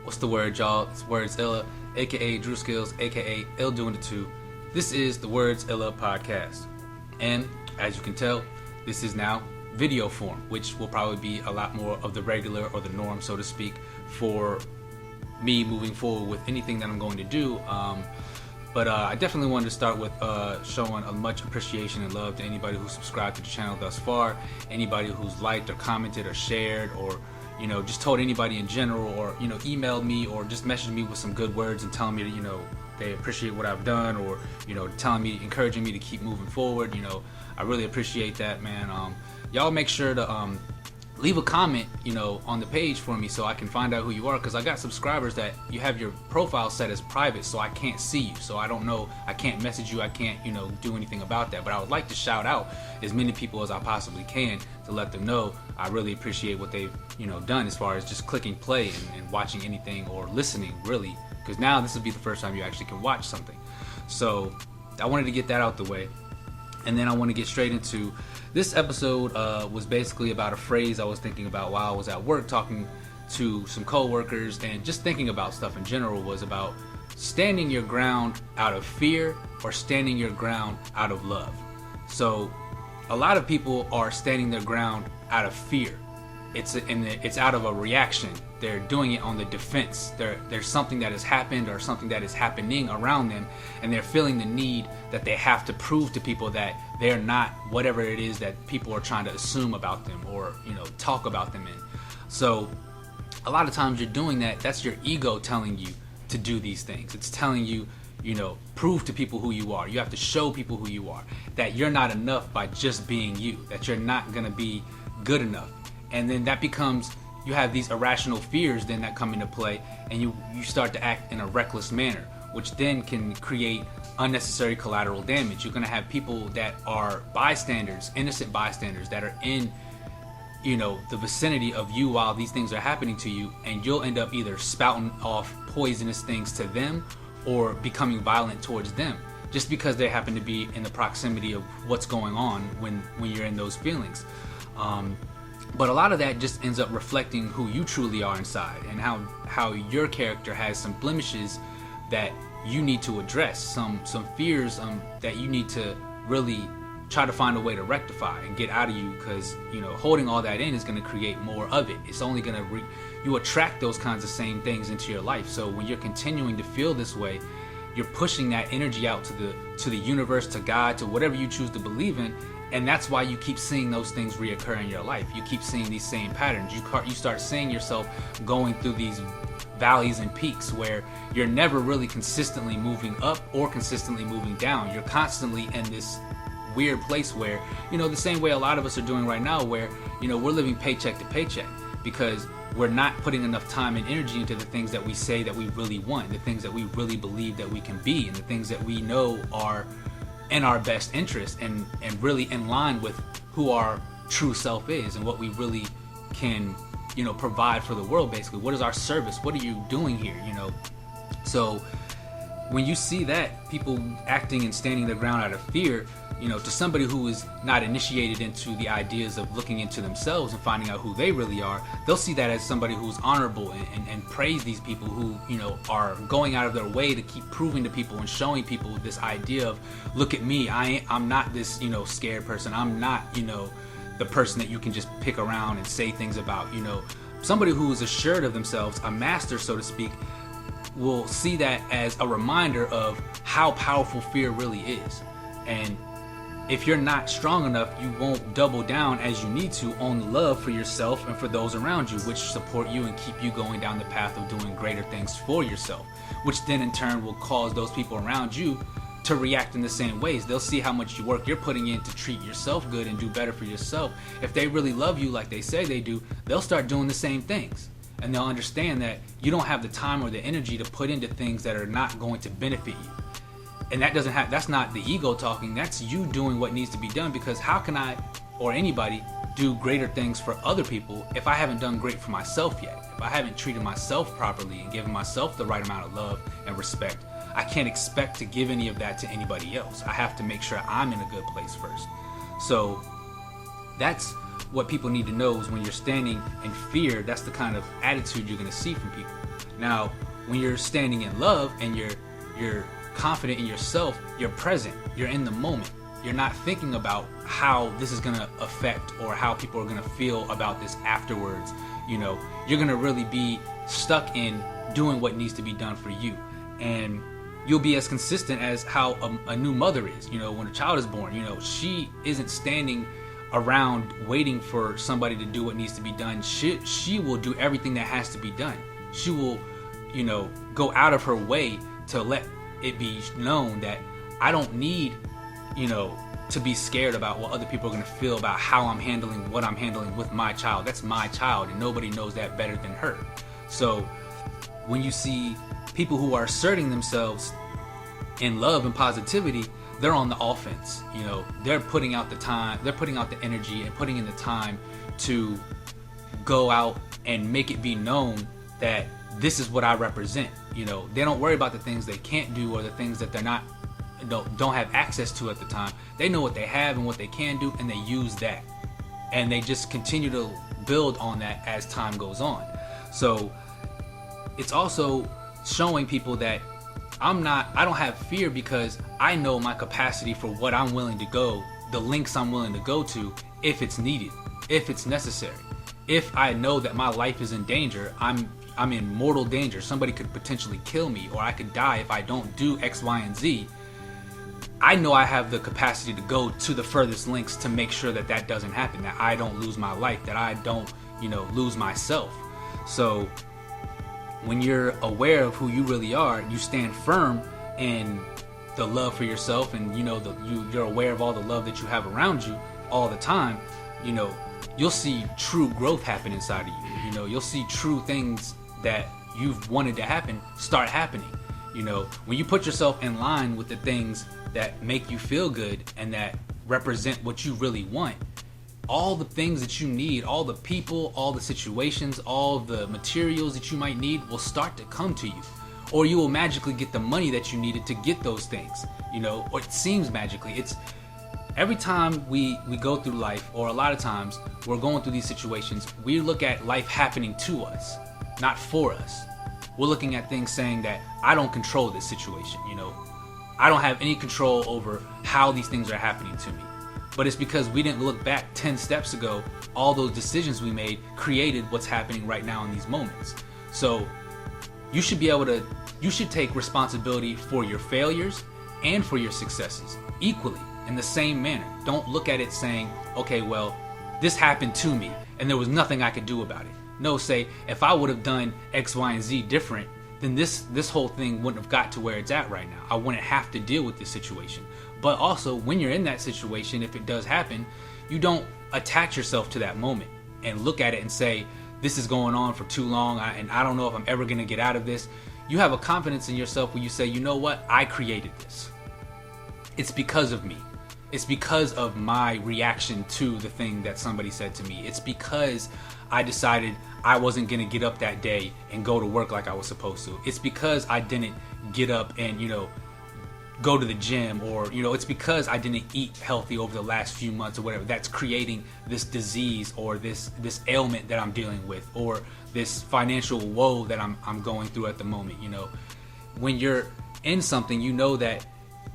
What's the word, y'all? It's Werds Illah, aka Drew Skills, aka Ill Doing the Two. This is the Werds Illah podcast. And as you can tell, this is now video form, which will probably be a lot more of the regular or the norm, so to speak, for me moving forward with anything that I'm going to do. But I definitely wanted to start with showing a much appreciation and love to anybody who's subscribed to the channel thus far, anybody who's liked or commented or shared or just told anybody in general, or emailed me or just messaged me with some good words and telling me that they appreciate what I've done, or telling me, encouraging me to keep moving forward. I really appreciate that, man. Y'all make sure to leave a comment on the page for me so I can find out who you are, because I got subscribers that you have your profile set as private, so I can't see you, so I don't know, I can't message you, I can't do anything about that. But I would like to shout out as many people as I possibly can to let them know I really appreciate what they've done as far as just clicking play and watching anything or listening, really, because now this will be the first time you actually can watch something. So I wanted to get that out the way, and then I want to get straight into this episode. Was basically about a phrase I was thinking about while I was at work talking to some co-workers and just thinking about stuff in general. Was about standing your ground out of fear or standing your ground out of love. So a lot of people are standing their ground out of fear. It's out of a reaction. They're doing it on the defense. There's something that has happened or something that is happening around them, and they're feeling the need that they have to prove to people that they're not whatever it is that people are trying to assume about them or talk about them in. So a lot of times you're doing that. That's your ego telling you to do these things. It's telling you, prove to people who you are. You have to show people who you are, that you're not enough by just being you, that you're not going to be good enough. And then that becomes, you have these irrational fears then that come into play, and you start to act in a reckless manner, which then can create unnecessary collateral damage. You're going to have people that are bystanders, innocent bystanders, that are in the vicinity of you while these things are happening to you, and you'll end up either spouting off poisonous things to them or becoming violent towards them, just because they happen to be in the proximity of what's going on when you're in those feelings. But a lot of that just ends up reflecting who you truly are inside, and how your character has some blemishes that you need to address, some fears that you need to really try to find a way to rectify and get out of you, because holding all that in is going to create more of it. It's only going to you attract those kinds of same things into your life. So when you're continuing to feel this way, you're pushing that energy out to the universe, to God, to whatever you choose to believe in. And that's why you keep seeing those things reoccur in your life. You keep seeing these same patterns. You start seeing yourself going through these valleys and peaks where you're never really consistently moving up or consistently moving down. You're constantly in this weird place where, the same way a lot of us are doing right now, where, we're living paycheck to paycheck because we're not putting enough time and energy into the things that we say that we really want, the things that we really believe that we can be, and the things that we know are in our best interest and really in line with who our true self is and what we really can provide for the world. Basically, what is our service? What are you doing here? So when you see that people acting and standing their ground out of fear, to somebody who is not initiated into the ideas of looking into themselves and finding out who they really are, they'll see that as somebody who's honorable and praise these people who are going out of their way to keep proving to people and showing people this idea of, look at me, I'm not this scared person, I'm not the person that you can just pick around and say things about. Somebody who is assured of themselves, a master, so to speak, will see that as a reminder of how powerful fear really is. And if you're not strong enough, you won't double down as you need to on the love for yourself and for those around you, which support you and keep you going down the path of doing greater things for yourself, which then in turn will cause those people around you to react in the same ways. They'll see how much work you're putting in to treat yourself good and do better for yourself. If they really love you like they say they do, they'll start doing the same things. And they'll understand that you don't have the time or the energy to put into things that are not going to benefit you. And that's not the ego talking, that's you doing what needs to be done, because how can I or anybody do greater things for other people if I haven't done great for myself yet? If I haven't treated myself properly and given myself the right amount of love and respect, I can't expect to give any of that to anybody else. I have to make sure I'm in a good place first. So that's what people need to know, is when you're standing in fear, that's the kind of attitude you're going to see from people. Now, when you're standing in love and you're confident in yourself, you're present, you're in the moment. You're not thinking about how this is going to affect or how people are going to feel about this afterwards. You know, you're going to really be stuck in doing what needs to be done for you. And you'll be as consistent as how a new mother is. You know, when a child is born, you know, she isn't standing around waiting for somebody to do what needs to be done. She will do everything that has to be done. She will, you know, go out of her way to let it be known that I don't need, you know, to be scared about what other people are going to feel about how I'm handling what I'm handling with my child. That's my child, and nobody knows that better than her. So when you see people who are asserting themselves in love and positivity, they're on the offense. You know, they're putting out the time, they're putting out the energy and putting in the time to go out and make it be known that this is what I represent. You know, they don't worry about the things they can't do or the things that they're not don't have access to at the time. They know what they have and what they can do, and they use that, and they just continue to build on that as time goes on. So it's also showing people that I don't have fear, because I know my capacity for what I'm willing to go, the lengths I'm willing to go to, if it's needed, if it's necessary. If I know that my life is in danger, I'm in mortal danger, somebody could potentially kill me, or I could die if I don't do X, Y, and Z, I know I have the capacity to go to the furthest lengths to make sure that that doesn't happen, that I don't lose my life, that I don't, you know, lose myself. So when you're aware of who you really are, you stand firm in the love for yourself, and you know you're aware of all the love that you have around you all the time. You know, you'll see true growth happen inside of you. You know, you'll see true things that you've wanted to happen start happening. You know, when you put yourself in line with the things that make you feel good and that represent what you really want, all the things that you need, all the people, all the situations, all the materials that you might need will start to come to you. Or you will magically get the money that you needed to get those things, you know, or it seems magically. It's every time we go through life, or a lot of times we're going through these situations, we look at life happening to us, not for us. We're looking at things saying that I don't control this situation, you know, I don't have any control over how these things are happening to me. But it's because we didn't look back 10 steps ago. All those decisions we made created what's happening right now in these moments. So you should take responsibility for your failures and for your successes equally, in the same manner. Don't look at it saying, okay, well, this happened to me and there was nothing I could do about it. No, say, if I would have done X, Y, and Z different, then this whole thing wouldn't have got to where it's at right now. I wouldn't have to deal with this situation. But also, when you're in that situation, if it does happen, you don't attach yourself to that moment and look at it and say, this is going on for too long, and I don't know if I'm ever going to get out of this. You have a confidence in yourself where you say, you know what? I created this. It's because of me. It's because of my reaction to the thing that somebody said to me. It's because I decided I wasn't going to get up that day and go to work like I was supposed to. It's because I didn't get up and, you know, go to the gym, or, you know, it's because I didn't eat healthy over the last few months or whatever, that's creating this disease or this ailment that I'm dealing with, or this financial woe that I'm going through at the moment. You know, when you're in something, you know that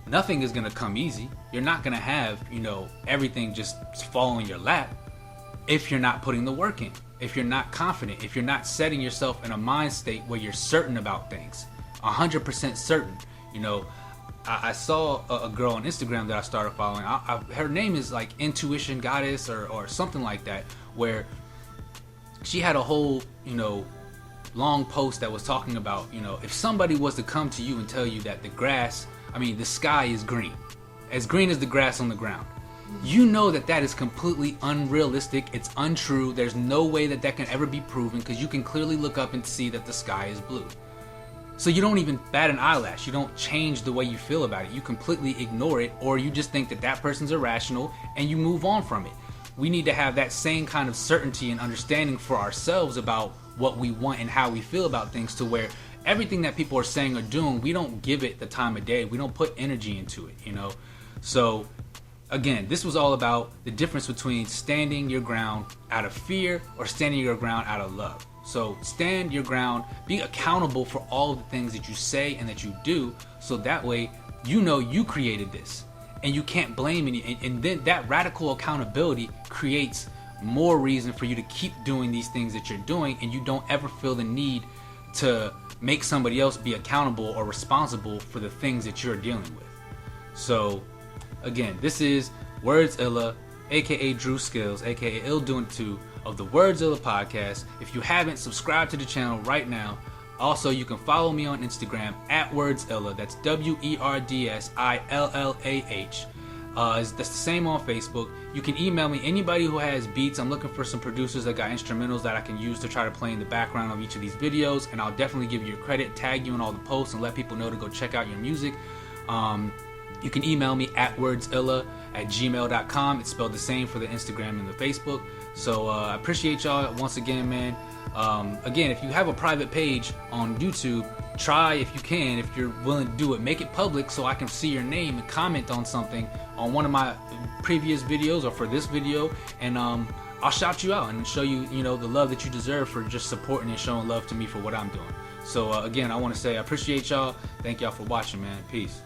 nothing is going to come easy. You're not going to have, you know, everything just fall in your lap if you're not putting the work in, if you're not confident, if you're not setting yourself in a mind state where you're certain about things, 100% certain. You know, I saw a girl on Instagram that I started following. Her name is like Intuition Goddess or something like that, where she had a whole, you know, long post that was talking about, you know, if somebody was to come to you and tell you that the sky is green as the grass on the ground, you know that is completely unrealistic. It's untrue. There's no way that can ever be proven, because you can clearly look up and see that the sky is blue. So you don't even bat an eyelash. You don't change the way you feel about it. You completely ignore it, or you just think that person's irrational and you move on from it. We need to have that same kind of certainty and understanding for ourselves about what we want and how we feel about things, to where everything that people are saying or doing, we don't give it the time of day. We don't put energy into it, you know? So again, this was all about the difference between standing your ground out of fear or standing your ground out of love. So stand your ground, be accountable for all of the things that you say and that you do, so that way you know you created this and you can't blame any. And then that radical accountability creates more reason for you to keep doing these things that you're doing, and you don't ever feel the need to make somebody else be accountable or responsible for the things that you're dealing with. So again, this is Werds Illah, aka Drew Skills, aka Ill Doing It Too, of the Werds Illah podcast. If you haven't, subscribe to the channel right now. Also, you can follow me on Instagram at Werds Illah. That's WERDSILLAH. That's the same on Facebook. You can email me, anybody who has beats. I'm looking for some producers that got instrumentals that I can use to try to play in the background of each of these videos, and I'll definitely give you your credit, tag you in all the posts, and let people know to go check out your music. You can email me at werdsillah@gmail.com. It's spelled the same for the Instagram and the Facebook. So I appreciate y'all once again, man. Again, if you have a private page on YouTube, try, if you can, if you're willing to do it, make it public so I can see your name and comment on something on one of my previous videos or for this video, and I'll shout you out and show you, the love that you deserve for just supporting and showing love to me for what I'm doing. So again, I want to say I appreciate y'all. Thank y'all for watching, man. Peace.